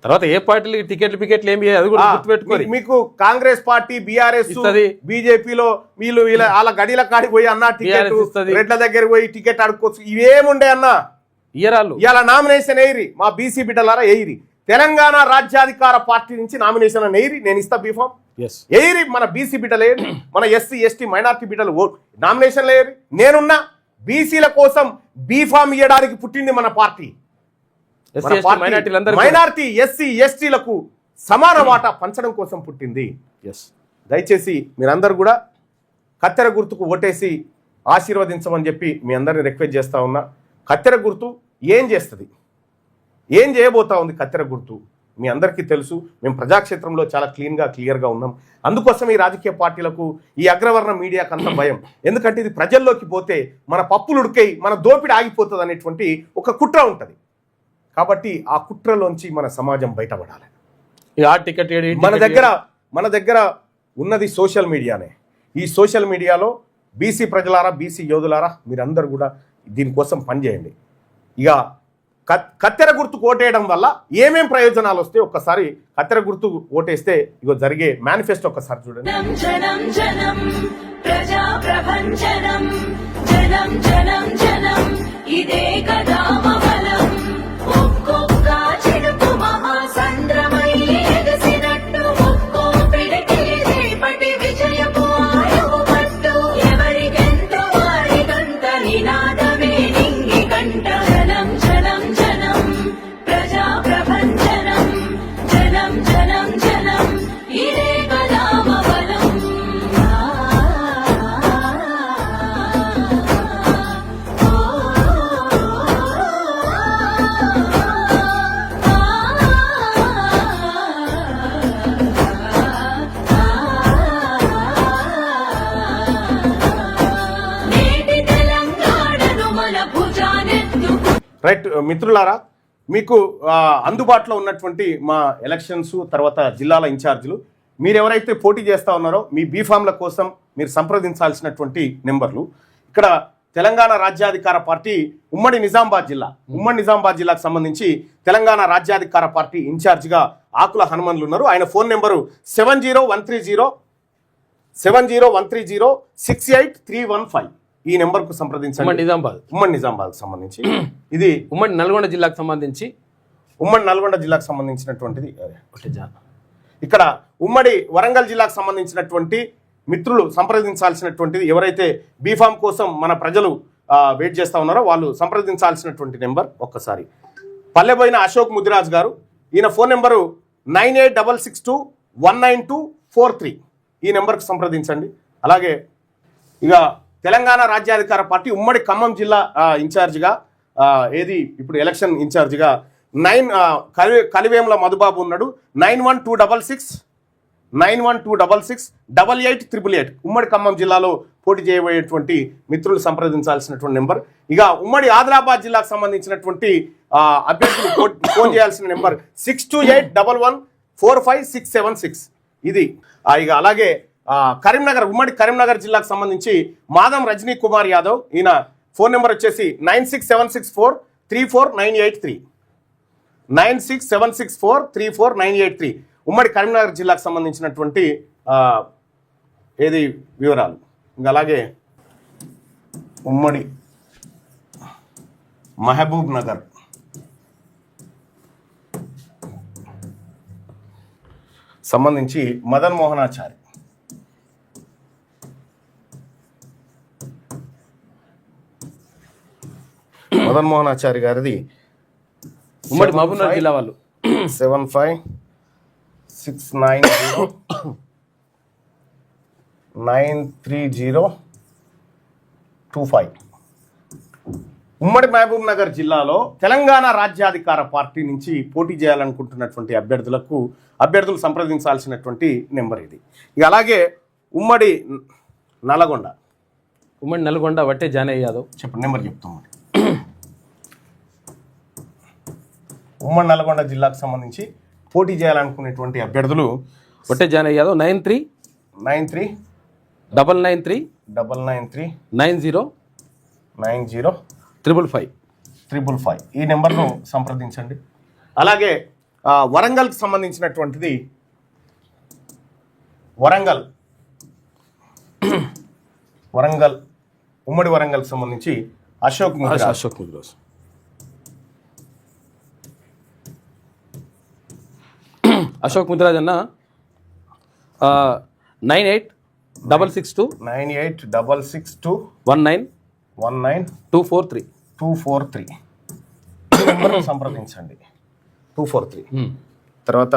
తర్వాత ఏ పార్టీలకి టికెట్లు ఏమి అది కూడా గుర్తుపెట్టుకోవాలి. మీకు కాంగ్రెస్ పార్టీ, బీఆర్ఎస్, బీజేపీలో వీళ్ళు వాళ్ళ గడిల కాడికి పోయి అన్న టికెట్ రెడ్ల దగ్గర పోయి టికెట్ అడుక్కోవచ్చు, ఇవేముండే అన్న ఇయరాళ్ళు. ఇలా నామినేషన్ ఎయిరి మా బీసీ బిడ్డలారా ఎయిరి, తెలంగాణ రాజ్యాధికార పార్టీ నుంచి నామినేషన్ ఎయిరి, నేను ఇస్తా బీఫామ్ ఎయిరి, మన బీసీ బిడ్డలు ఎయిరి, మన ఎస్సీ ఎస్టీ మైనార్టీ బిడ్డలు నామినేషన్లు ఎయిరి. నేనున్నా బీసీల కోసం బీఫామ్ ఇవ్వడానికి పుట్టింది మన పార్టీ. మైనార్టీ ఎస్సీ ఎస్టీలకు సమాన వాటా పంచడం కోసం పుట్టింది. దయచేసి మీరందరూ కూడా కత్తెర గుర్తుకు ఓటేసి ఆశీర్వదించమని చెప్పి మీ అందరిని రిక్వెస్ట్ చేస్తా ఉన్నా. కత్తెర గుర్తు ఏం చేస్తుంది, ఏం చేయబోతా ఉంది కత్తెర గుర్తు మీ అందరికీ తెలుసు. మేము ప్రజాక్షేత్రంలో చాలా క్లియర్గా ఉన్నాం. అందుకోసం ఈ రాజకీయ పార్టీలకు, ఈ అగ్రవర్ణ మీడియాకు అంత భయం. ఎందుకంటే ఇది ప్రజల్లోకి పోతే మన పప్పులు ఉడికై మన దోపిడి ఆగిపోతుంది అనేటువంటి ఒక కుట్ర ఉంటుంది. కాబట్టి ఆ కుట్రలోంచి మన సమాజం బయటపడాలి. మన దగ్గర ఉన్నది సోషల్ మీడియానే. ఈ సోషల్ మీడియాలో బీసీ ప్రజలారా, బీసీ యోధులారా, మీరందరూ కూడా దీనికోసం పనిచేయండి. ఇక కత్తెర గుర్తుకు ఓటేయడం వల్ల ఏమేం ప్రయోజనాలు వస్తాయి ఒక్కసారి కత్తెర గుర్తు ఓటేస్తే ఇగో జరిగే మేనిఫెస్టో ఒక్కసారి చూడండి. రైట్ మిత్రులారా, మీకు అందుబాటులో ఉన్నటువంటి మా ఎలక్షన్స్ తర్వాత జిల్లాల ఇన్ఛార్జీలు మీరు ఎవరైతే పోటీ చేస్తూ ఉన్నారో మీ బీఫామ్ల కోసం మీరు సంప్రదించాల్సినటువంటి నెంబర్లు. ఇక్కడ తెలంగాణ రాజ్యాధికార పార్టీ ఉమ్మడి నిజామాబాద్ జిల్లాకు సంబంధించి తెలంగాణ రాజ్యాధికార పార్టీ ఇన్ఛార్జిగా ఆకుల హనుమన్లు ఉన్నారు. ఆయన ఫోన్ నెంబరు 7013068315. ఈ నెంబర్ కు సంప్రదించండి. ఉమ్మడి నిజామాబాద్ సంబంధించి, ఇది ఉమ్మడి నల్గొండ జిల్లాకు సంబంధించినటువంటిది. ఇక్కడ ఉమ్మడి వరంగల్ జిల్లాకు సంబంధించినటువంటి మిత్రులు సంప్రదించాల్సినటువంటిది, ఎవరైతే బీఫామ్ కోసం మన ప్రజలు వెయిట్ చేస్తూ ఉన్నారో వాళ్ళు సంప్రదించాల్సినటువంటి నెంబర్ ఒక్కసారి పల్లెబోయిన అశోక్ ముదిరాజ్ గారు. ఈయన ఫోన్ నెంబరు 9866219243. ఈ నెంబర్కి సంప్రదించండి. అలాగే ఇక తెలంగాణ రాజ్యాధికార పార్టీ ఉమ్మడి ఖమ్మం జిల్లా ఇన్ఛార్జిగా ఇప్పుడు ఎలక్షన్ ఇన్ఛార్జిగా కలివేముల మధుబాబు ఉన్నాడు. 91268888 ఉమ్మడి ఖమ్మం జిల్లాలో పోటీ చేయబోయేటువంటి మిత్రులు సంప్రదించాల్సినటువంటి నెంబర్. ఇక ఉమ్మడి ఆదిలాబాద్ జిల్లాకు సంబంధించినటువంటి అభ్యర్థులు ఫోన్ చేయాల్సిన నెంబర్ 6281454676. ఇది ఇక అలాగే ఉమ్మడి కరీంనగర్ జిల్లాకు సంబంధించి మాదం రజనీ కుమార్ యాదవ్, ఈయన ఫోన్ నెంబర్ వచ్చేసి 9676434983. 9676434983 ఉమ్మడి కరీంనగర్ జిల్లాకు సంబంధించినటువంటి వివరాలు. ఇంకా అలాగే ఉమ్మడి మహబూబ్ నగర్ సంబంధించి మదన్ మోహనాచారి. మదన్ మోహనాచారి గారిది ఉమ్మడి మహబూబ్నగర్ జిల్లా వాళ్ళు 75693025. ఉమ్మడి మహబూబ్ నగర్ జిల్లాలో తెలంగాణ రాజ్యాధికార పార్టీ నుంచి పోటీ చేయాలనుకుంటున్నటువంటి అభ్యర్థులు సంప్రదించాల్సినటువంటి నెంబర్ ఇది. ఇక అలాగే ఉమ్మడి నల్గొండ వట్టే జానయ్య యాదవ్. చెప్పండి నెంబర్ చెప్తాం. ఉమ్మడి నల్గొండ జిల్లాకు సంబంధించి పోటీ చేయాలనుకునేటువంటి అభ్యర్థులు వట్టే జానయ్య యాదవ్ 9399390555. ఈ నెంబర్ను సంప్రదించండి. అలాగే వరంగల్కి సంబంధించినటువంటిది వరంగల్ ఉమ్మడి వరంగల్కి సంబంధించి అశోక్ ముదిరాజ్. అశోక్ ముదిరాజ్. అశోక్ ముదిరాజ్ అన్న 986662 986662 19243 243 ఈ నెంబర్ని సంప్రదించండి. 243. తర్వాత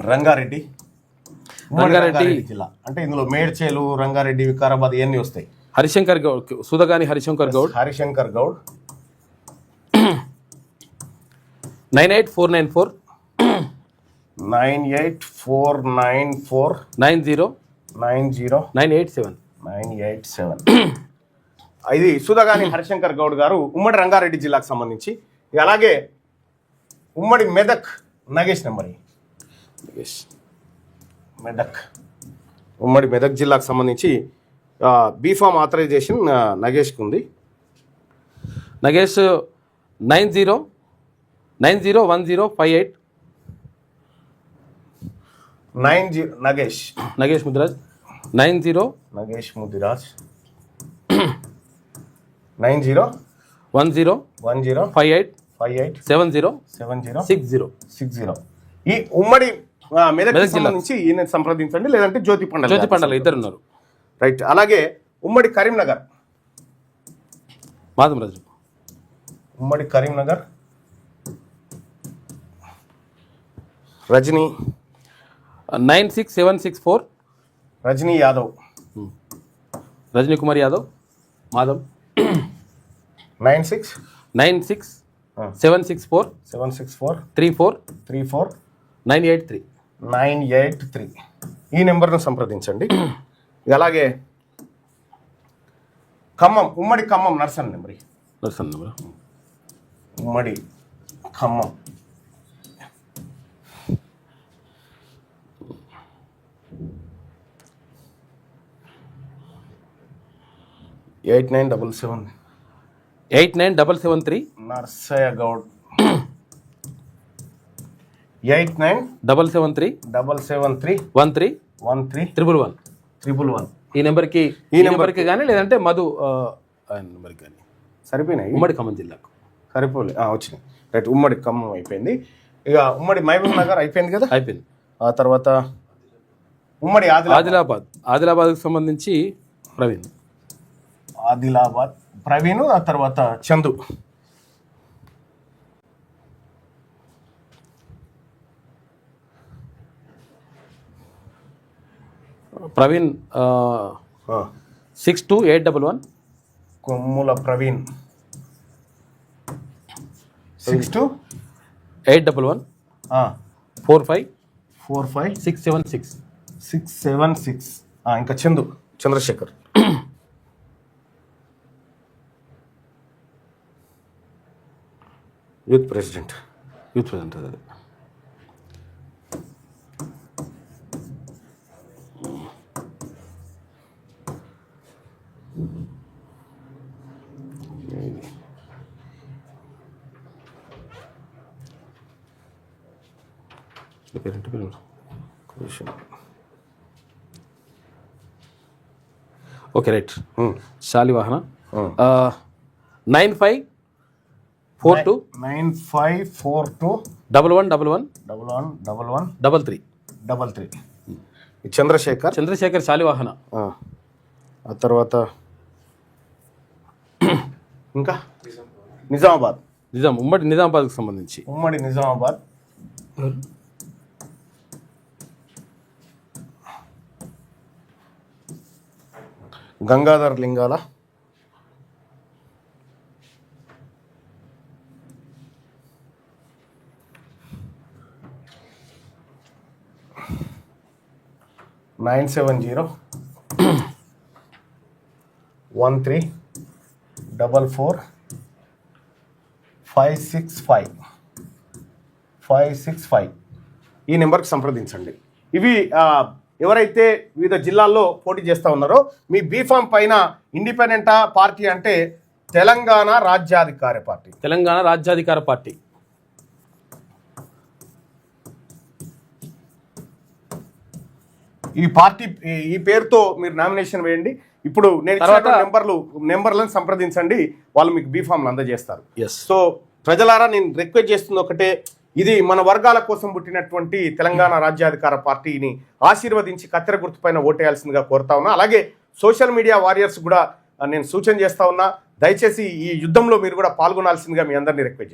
రంగారెడ్డి జిల్లా అంటే ఇందులో మేడ్చేలు, రంగారెడ్డి, వికారాబాద్ ఇవన్నీ వస్తాయి. హరిశంకర్ గౌడ్, సుధగాని హరిశంకర్ గౌడ్ 98494 987. ఇది సుధగాని హరిశంకర్ గౌడ్ గారు ఉమ్మడి రంగారెడ్డి జిల్లాకు సంబంధించి. అలాగే ఉమ్మడి మెదక్ నగేష్ నెంబర్. ఉమ్మడి మెదక్ జిల్లాకు సంబంధించి బీఫామ్ ఆథరైజేషన్ నగేష్కి ఉంది. నగేష్ 901058 నగేష్ ముదిరాజ్ 901058 7060. ఈ ఉమ్మడి మెదక్ సంబంధించి ఈయన సంప్రదించండి, లేదంటే జ్యోతి పండల ఇద్దరు ఉన్నారు. రైట్. అలాగే ఉమ్మడి కరీంనగర్ మాధవరాజు, ఉమ్మడి కరీంనగర్ రజనీ 96764 రజనీ యాదవ్, రజనీ కుమార్ యాదవ్ మాధవ్ 96764 34 983 ఈ నెంబర్ను సంప్రదించండి. అలాగే ఖమ్మం, ఉమ్మడి ఖమ్మం నర్సన్ నెంబర్ ఉమ్మడి ఖమ్మం 8977 నర్సయ్య గౌడ్ 8977 13 ఈ నెంబర్కి కానీ, లేదంటే మధు నెంబర్కి కానీ సరిపోయినాయి. ఉమ్మడి ఖమ్మం జిల్లాకు సరిపోలే వచ్చినాయి. రైట్. ఉమ్మడి ఖమ్మం అయిపోయింది. ఇక ఉమ్మడి మహబూబ్ నగర్ అయిపోయింది కదా, అయిపోయింది. ఆ తర్వాత ఉమ్మడి ఆదిలాబాద్కి సంబంధించి ప్రవీణ్, ఆ తర్వాత చందు. ప్రవీణ్ 62811 కొమ్ముల ప్రవీణ్ 62811 45 676. ఇంకా చంద్రశేఖర్ యూత్ ప్రెసిడెంట్ అది. Okay, right. శాలివాహన 9542 1111 చంద్రశేఖర్ శాలివాహన. ఆ తర్వాత ఇంకా ఉమ్మడి నిజామాబాద్కి సంబంధించి గంగాధర్ లింగాల 970 13 44 565 ఈ నెంబర్కి సంప్రదించండి. ఇవి ఎవరైతే వివిధ జిల్లాల్లో పోటీ చేస్తూ ఉన్నారో, మీ బీఫామ్ పైన ఇండిపెండెంటా పార్టీ అంటే తెలంగాణ రాజ్యాధికార పార్టీ ఈ పార్టీ ఈ పేరుతో మీరు నామినేషన్ వేయండి. ఇప్పుడు నేను నెంబర్లను సంప్రదించండి, వాళ్ళు మీకు బీఫామ్లు అందజేస్తారు. సో ప్రజలారా, నేను రిక్వెస్ట్ చేస్తుంది ఒకటే, ఇది మన వర్గాల కోసం పుట్టినటువంటి తెలంగాణ రాజ్యాధికార పార్టీని ఆశీర్వదించి కత్తెర గుర్తుపైన ఓటేయాల్సిందిగా కోరుతా ఉన్నా. అలాగే సోషల్ మీడియా వారియర్స్ కూడా నేను సూచన చేస్తా ఉన్నా, దయచేసి ఈ యుద్ధంలో మీరు కూడా పాల్గొనాల్సిందిగా మీ అందరినీ రిక్వెస్ట్ చేస్తాను.